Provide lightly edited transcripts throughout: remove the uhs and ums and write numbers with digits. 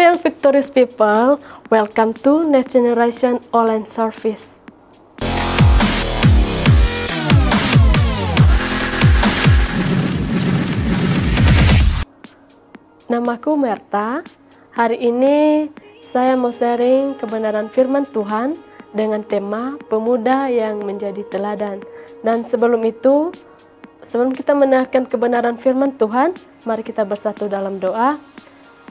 dear victorious people, welcome to Next Generation Online Service. Namaku Merta. Hari ini saya mau sharing kebenaran firman Tuhan dengan tema pemuda yang menjadi teladan. Dan sebelum itu, sebelum kita mendengarkan kebenaran firman Tuhan, mari kita bersatu dalam doa.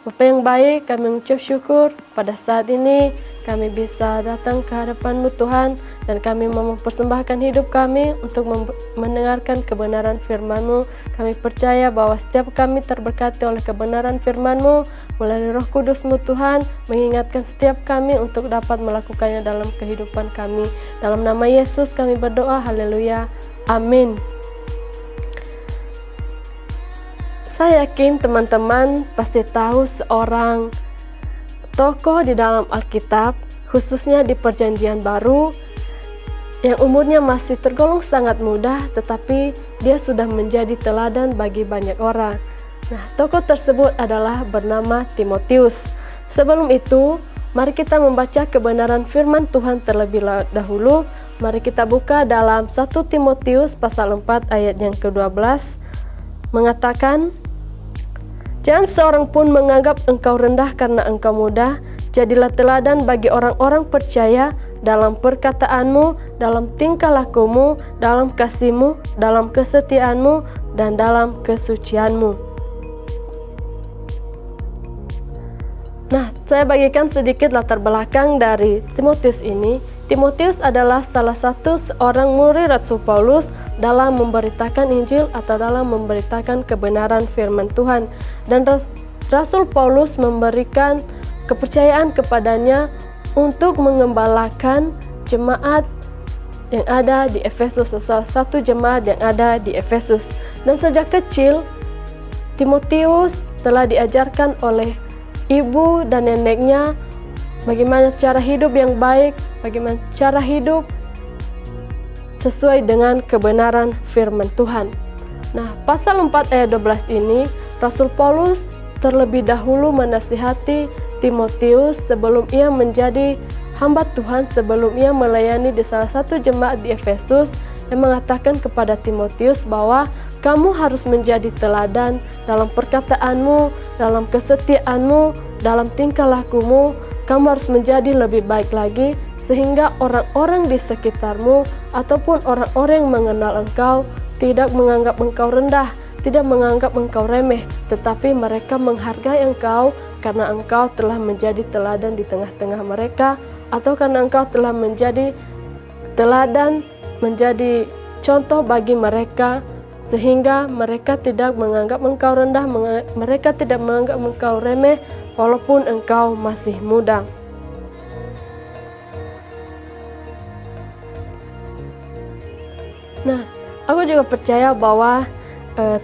Bapa yang baik, kami mengucap syukur pada saat ini kami bisa datang ke hadapan-Mu Tuhan, dan kami mau mempersembahkan hidup kami untuk mendengarkan kebenaran firman-Mu. Kami percaya bahwa setiap kami terberkati oleh kebenaran firman-Mu melalui Roh Kudus-Mu Tuhan, mengingatkan setiap kami untuk dapat melakukannya dalam kehidupan kami. Dalam nama Yesus kami berdoa, haleluya, amin. Saya yakin teman-teman pasti tahu seorang tokoh di dalam Alkitab, khususnya di Perjanjian Baru, yang umurnya masih tergolong sangat muda, tetapi dia sudah menjadi teladan bagi banyak orang. Nah, tokoh tersebut adalah bernama Timotius. Sebelum itu, mari kita membaca kebenaran firman Tuhan terlebih dahulu. Mari kita buka dalam 1 Timotius pasal 4 ayat yang ke-12, mengatakan, "Jangan seorang pun menganggap engkau rendah karena engkau muda. Jadilah teladan bagi orang-orang percaya dalam perkataanmu, dalam tingkah lakumu, dalam kasihmu, dalam kesetiaanmu, dan dalam kesucianmu." Nah, saya bagikan sedikit latar belakang dari Timotius ini. Timotius adalah salah satu seorang murid Rasul Paulus dalam memberitakan Injil atau dalam memberitakan kebenaran firman Tuhan. Dan Rasul Paulus memberikan kepercayaan kepadanya untuk mengembalakan jemaat yang ada di Efesus, salah satu jemaat yang ada di Efesus. Dan sejak kecil, Timotius telah diajarkan oleh ibu dan neneknya bagaimana cara hidup yang baik, bagaimana cara hidup sesuai dengan kebenaran firman Tuhan. Nah, pasal 4 ayat 12 ini, Rasul Paulus terlebih dahulu menasihati Timotius sebelum ia menjadi hamba Tuhan, sebelum ia melayani di salah satu jemaat di Efesus, yang mengatakan kepada Timotius bahwa kamu harus menjadi teladan dalam perkataanmu, dalam kesetiaanmu, dalam tingkah lakumu. Kamu harus menjadi lebih baik lagi, sehingga orang-orang di sekitarmu ataupun orang-orang yang mengenal engkau tidak menganggap engkau rendah, tidak menganggap engkau remeh, tetapi mereka menghargai engkau karena engkau telah menjadi teladan di tengah-tengah mereka, atau karena engkau telah menjadi teladan, menjadi contoh bagi mereka, sehingga mereka tidak menganggap engkau rendah, mereka tidak menganggap engkau remeh, walaupun engkau masih muda. Nah, aku juga percaya bahwa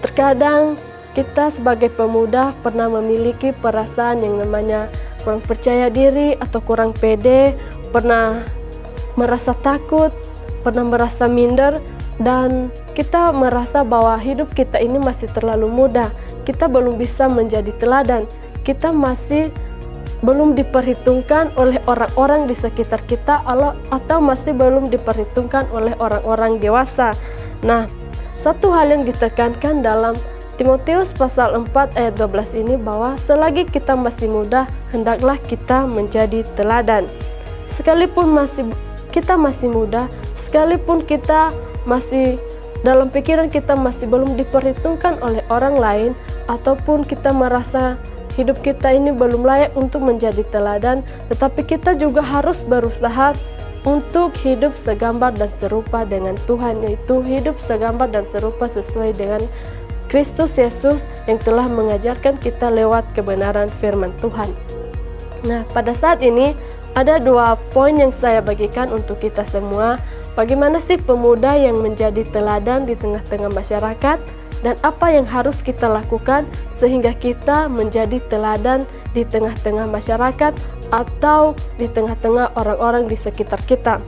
terkadang kita sebagai pemuda pernah memiliki perasaan yang namanya kurang percaya diri atau kurang pede, pernah merasa takut, pernah merasa minder, dan kita merasa bahwa hidup kita ini masih terlalu muda, kita belum bisa menjadi teladan, kita masih belum diperhitungkan oleh orang-orang di sekitar kita, atau masih belum diperhitungkan oleh orang-orang dewasa. Nah, satu hal yang ditekankan dalam Timotius pasal 4 ayat 12 ini, bahwa selagi kita masih muda, hendaklah kita menjadi teladan. Sekalipun kita masih muda, sekalipun kita masih dalam pikiran kita masih belum diperhitungkan oleh orang lain, ataupun kita merasa hidup kita ini belum layak untuk menjadi teladan, tetapi kita juga harus berusaha untuk hidup segambar dan serupa dengan Tuhan, yaitu hidup segambar dan serupa sesuai dengan Kristus Yesus yang telah mengajarkan kita lewat kebenaran firman Tuhan. Nah, pada saat ini ada 2 poin yang saya bagikan untuk kita semua. Bagaimana sih pemuda yang menjadi teladan di tengah-tengah masyarakat, dan apa yang harus kita lakukan sehingga kita menjadi teladan di tengah-tengah masyarakat atau di tengah-tengah orang-orang di sekitar kita.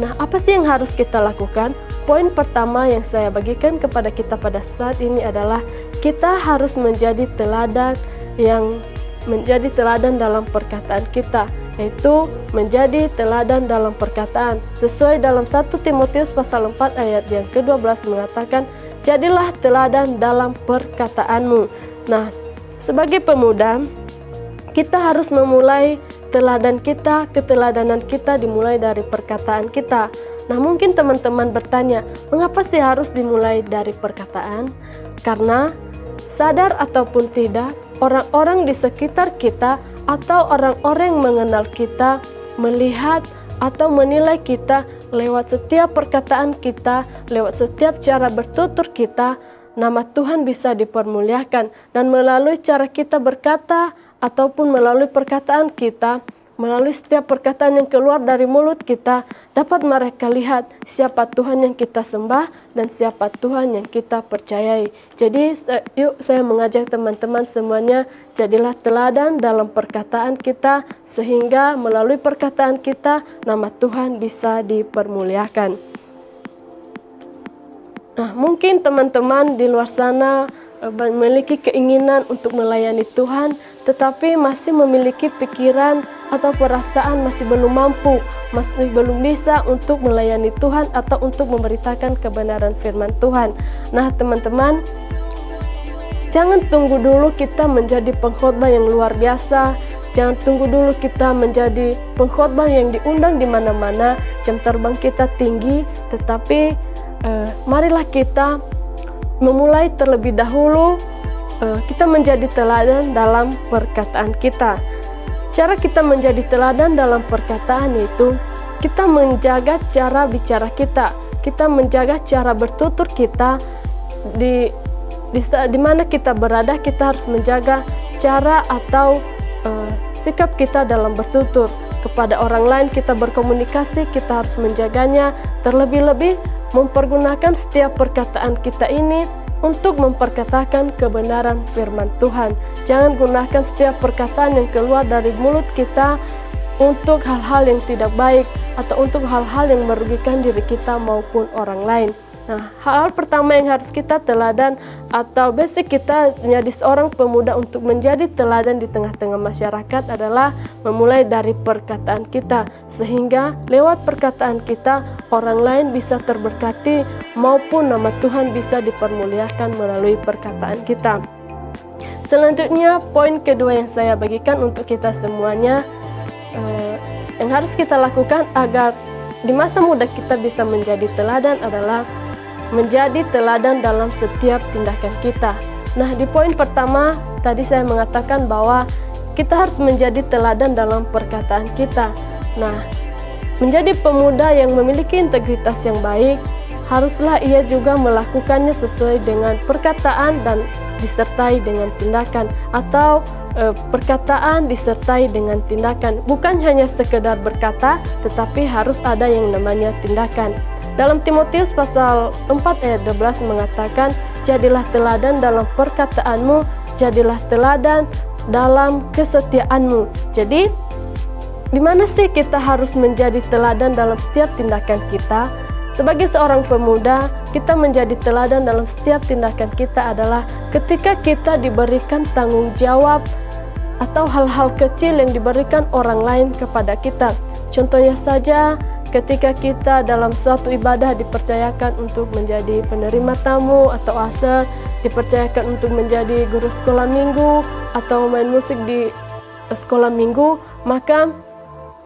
Nah, apa sih yang harus kita lakukan? Poin pertama yang saya bagikan kepada kita pada saat ini adalah kita harus menjadi teladan yang menjadi teladan dalam perkataan kita, yaitu menjadi teladan dalam perkataan. Sesuai dalam 1 Timotius pasal 4 ayat yang ke-12 mengatakan, jadilah teladan dalam perkataanmu. Nah, sebagai pemuda, kita harus memulai keteladanan kita dimulai dari perkataan kita. Nah, mungkin teman-teman bertanya, mengapa sih harus dimulai dari perkataan? Karena sadar ataupun tidak, orang-orang di sekitar kita atau orang-orang yang mengenal kita melihat atau menilai kita lewat setiap perkataan kita, lewat setiap cara bertutur kita. Nama Tuhan bisa dipermuliakan, dan melalui cara kita berkata ataupun melalui perkataan kita, melalui setiap perkataan yang keluar dari mulut kita, dapat mereka lihat siapa Tuhan yang kita sembah dan siapa Tuhan yang kita percayai. Jadi yuk saya mengajak teman-teman semuanya, jadilah teladan dalam perkataan kita, sehingga melalui perkataan kita nama Tuhan bisa dipermuliakan. Nah, mungkin teman-teman di luar sana memiliki keinginan untuk melayani Tuhan, tetapi masih memiliki pikiran atau perasaan masih belum mampu, masih belum bisa untuk melayani Tuhan atau untuk memberitakan kebenaran firman Tuhan. Nah, teman-teman, jangan tunggu dulu kita menjadi pengkhotbah yang luar biasa. Jangan tunggu dulu kita menjadi pengkhotbah yang diundang di mana-mana, jam terbang kita tinggi, tetapi marilah kita memulai terlebih dahulu. Kita menjadi teladan dalam perkataan kita. Cara kita menjadi teladan dalam perkataan yaitu kita menjaga cara bicara kita, kita menjaga cara bertutur kita. Di mana kita berada, kita harus menjaga cara atau sikap kita dalam bertutur. Kepada orang lain kita berkomunikasi, kita harus menjaganya. Terlebih-lebih mempergunakan setiap perkataan kita ini untuk memperkatakan kebenaran firman Tuhan. Jangan gunakan setiap perkataan yang keluar dari mulut kita untuk hal-hal yang tidak baik atau untuk hal-hal yang merugikan diri kita maupun orang lain. Nah, hal pertama yang harus kita teladan atau basic kita menjadi seorang pemuda untuk menjadi teladan di tengah-tengah masyarakat adalah memulai dari perkataan kita, sehingga lewat perkataan kita orang lain bisa terberkati maupun nama Tuhan bisa dipermuliakan melalui perkataan kita. Selanjutnya, poin kedua yang saya bagikan untuk kita semuanya, yang harus kita lakukan agar di masa muda kita bisa menjadi teladan adalah menjadi teladan dalam setiap tindakan kita. Nah, di poin pertama tadi saya mengatakan bahwa kita harus menjadi teladan dalam perkataan kita. Nah, menjadi pemuda yang memiliki integritas yang baik, haruslah ia juga melakukannya sesuai dengan perkataan dan disertai dengan tindakan, atau perkataan disertai dengan tindakan. Bukan hanya sekedar berkata, tetapi harus ada yang namanya tindakan. Dalam Timotius pasal 4 ayat 12 mengatakan, jadilah teladan dalam perkataanmu, jadilah teladan dalam kesetiaanmu. Jadi, di mana sih kita harus menjadi teladan dalam setiap tindakan kita? Sebagai seorang pemuda, kita menjadi teladan dalam setiap tindakan kita adalah ketika kita diberikan tanggung jawab atau hal-hal kecil yang diberikan orang lain kepada kita. Contohnya saja, ketika kita dalam suatu ibadah dipercayakan untuk menjadi penerima tamu atau asal, dipercayakan untuk menjadi guru sekolah minggu atau main musik di sekolah minggu, maka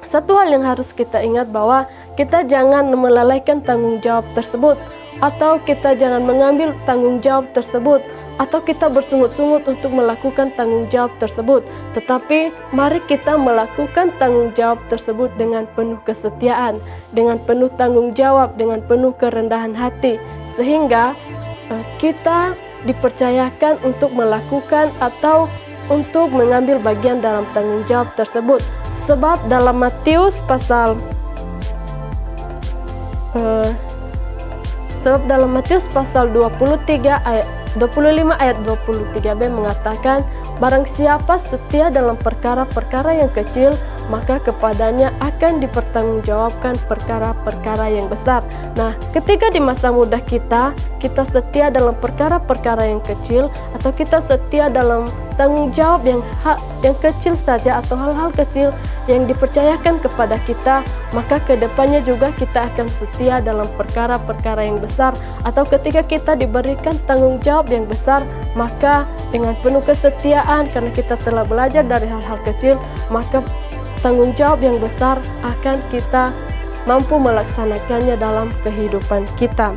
satu hal yang harus kita ingat bahwa kita jangan melalaikan tanggung jawab tersebut, atau kita jangan mengambil tanggung jawab tersebut, atau kita bersungut-sungut untuk melakukan tanggung jawab tersebut. Tetapi mari kita melakukan tanggung jawab tersebut dengan penuh kesetiaan, dengan penuh tanggung jawab, dengan penuh kerendahan hati, sehingga kita dipercayakan untuk melakukan atau untuk mengambil bagian dalam tanggung jawab tersebut. Sebab dalam Matius pasal 23 ayat 25 ayat 23b mengatakan, barang siapa setia dalam perkara-perkara yang kecil, maka kepadanya akan dipercayakan mempertanggungjawabkan perkara-perkara yang besar. Nah, ketika di masa muda kita setia dalam perkara-perkara yang kecil, atau kita setia dalam tanggung jawab yang kecil saja, atau hal-hal kecil yang dipercayakan kepada kita, maka kedepannya juga kita akan setia dalam perkara-perkara yang besar. Atau ketika kita diberikan tanggung jawab yang besar, maka dengan penuh kesetiaan, karena kita telah belajar dari hal-hal kecil, maka tanggung jawab yang besar akan kita mampu melaksanakannya dalam kehidupan kita.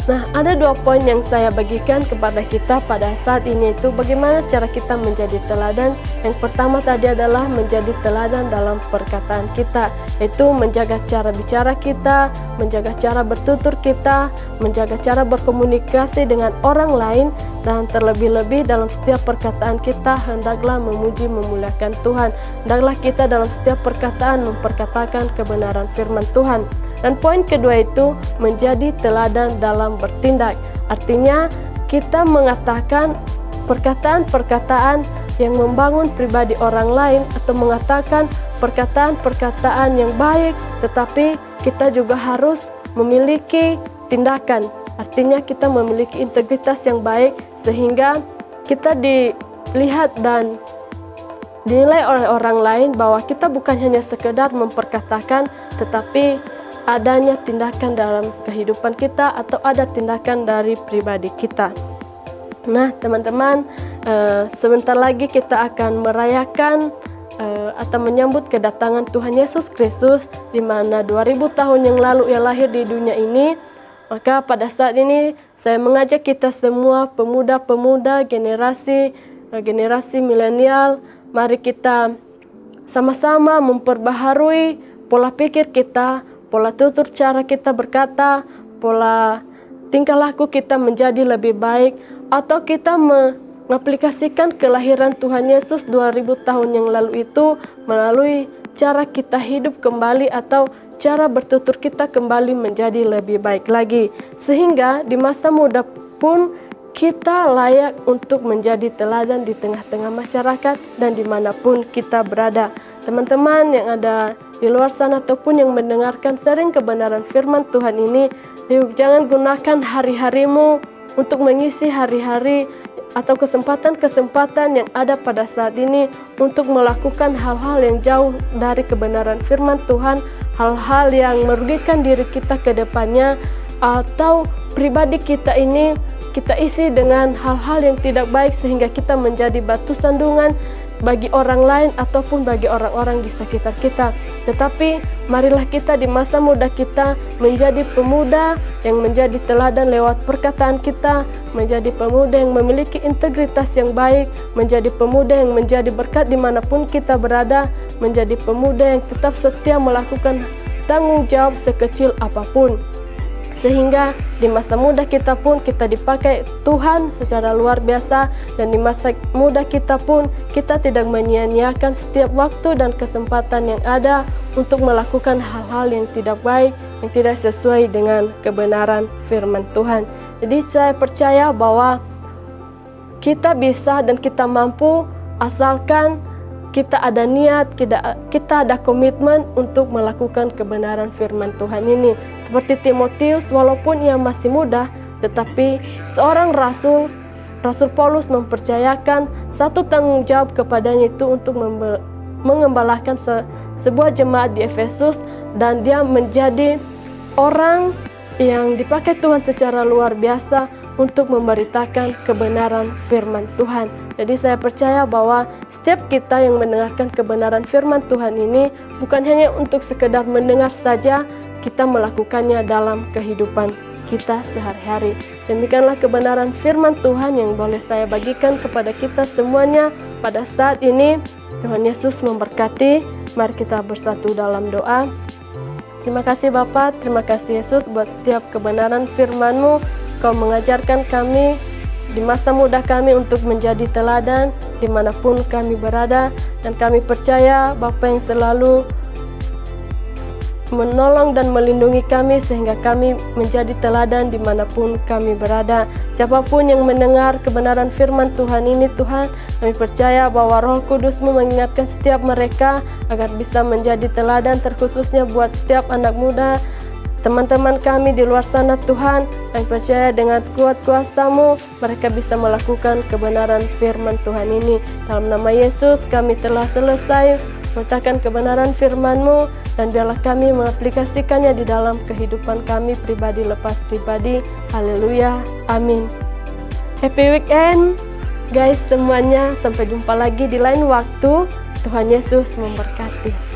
Nah, ada 2 poin yang saya bagikan kepada kita pada saat ini, itu bagaimana cara kita menjadi teladan. Yang pertama tadi adalah menjadi teladan dalam perkataan kita, yaitu menjaga cara bicara kita, menjaga cara bertutur kita, menjaga cara berkomunikasi dengan orang lain, dan terlebih-lebih dalam setiap perkataan kita hendaklah memuji memuliakan Tuhan. Hendaklah kita dalam setiap perkataan memperkatakan kebenaran firman Tuhan. Dan poin kedua itu menjadi teladan dalam bertindak. Artinya kita mengatakan perkataan-perkataan yang membangun pribadi orang lain, atau mengatakan perkataan-perkataan yang baik, tetapi kita juga harus memiliki tindakan. Artinya kita memiliki integritas yang baik, sehingga kita dilihat dan dinilai oleh orang lain bahwa kita bukan hanya sekedar memperkatakan, tetapi adanya tindakan dalam kehidupan kita, atau ada tindakan dari pribadi kita. Nah, teman-teman, sebentar lagi kita akan merayakan atau menyambut kedatangan Tuhan Yesus Kristus, di mana 2000 tahun yang lalu Ia lahir di dunia ini. Maka pada saat ini saya mengajak kita semua, pemuda-pemuda, generasi milenial, mari kita sama-sama memperbaharui pola pikir kita, pola tutur cara kita berkata, pola tingkah laku kita menjadi lebih baik, atau kita mengaplikasikan kelahiran Tuhan Yesus 2000 tahun yang lalu itu melalui cara kita hidup kembali, atau cara bertutur kita kembali menjadi lebih baik lagi, sehingga di masa muda pun kita layak untuk menjadi teladan di tengah-tengah masyarakat dan dimanapun kita berada. Teman-teman yang ada di luar sana ataupun yang mendengarkan sering kebenaran firman Tuhan ini, yuk jangan gunakan hari-harimu untuk mengisi hari-hari atau kesempatan-kesempatan yang ada pada saat ini untuk melakukan hal-hal yang jauh dari kebenaran firman Tuhan, hal-hal yang merugikan diri kita ke depannya, atau pribadi kita ini kita isi dengan hal-hal yang tidak baik, sehingga kita menjadi batu sandungan bagi orang lain ataupun bagi orang-orang di sekitar kita. Tetapi marilah kita di masa muda kita menjadi pemuda yang menjadi teladan lewat perkataan kita, menjadi pemuda yang memiliki integritas yang baik, menjadi pemuda yang menjadi berkat dimanapun kita berada, menjadi pemuda yang tetap setia melakukan tanggung jawab sekecil apapun, sehingga di masa muda kita pun kita dipakai Tuhan secara luar biasa, dan di masa muda kita pun kita tidak menyia-nyiakan setiap waktu dan kesempatan yang ada untuk melakukan hal-hal yang tidak baik, yang tidak sesuai dengan kebenaran firman Tuhan. Jadi saya percaya bahwa kita bisa dan kita mampu, asalkan kita ada niat, kita ada komitmen untuk melakukan kebenaran firman Tuhan ini. Seperti Timotius, walaupun ia masih muda, tetapi seorang Rasul Paulus mempercayakan satu tanggung jawab kepadanya, itu untuk mengembalakan sebuah jemaat di Efesus, dan dia menjadi orang yang dipakai Tuhan secara luar biasa untuk memberitakan kebenaran firman Tuhan. Jadi saya percaya bahwa setiap kita yang mendengarkan kebenaran firman Tuhan ini bukan hanya untuk sekedar mendengar saja, kita melakukannya dalam kehidupan kita sehari-hari. Demikianlah kebenaran firman Tuhan yang boleh saya bagikan kepada kita semuanya pada saat ini. Tuhan Yesus memberkati. Mari kita bersatu dalam doa. Terima kasih Bapa, terima kasih Yesus buat setiap kebenaran firman-Mu. Kau mengajarkan kami di masa muda kami untuk menjadi teladan dimanapun kami berada, dan kami percaya Bapa yang selalu menolong dan melindungi kami sehingga kami menjadi teladan dimanapun kami berada. Siapapun yang mendengar kebenaran firman Tuhan ini, Tuhan, kami percaya bahwa Roh Kudus-Mu mengingatkan setiap mereka agar bisa menjadi teladan, terkhususnya buat setiap anak muda, teman-teman kami di luar sana. Tuhan, kami percaya dengan kuat kuasa-Mu mereka bisa melakukan kebenaran firman Tuhan ini. Dalam nama Yesus kami telah selesai mengatakan kebenaran firman-Mu, dan biarlah kami mengaplikasikannya di dalam kehidupan kami pribadi lepas pribadi. Haleluya, amin. Happy weekend guys semuanya, sampai jumpa lagi di lain waktu. Tuhan Yesus memberkati.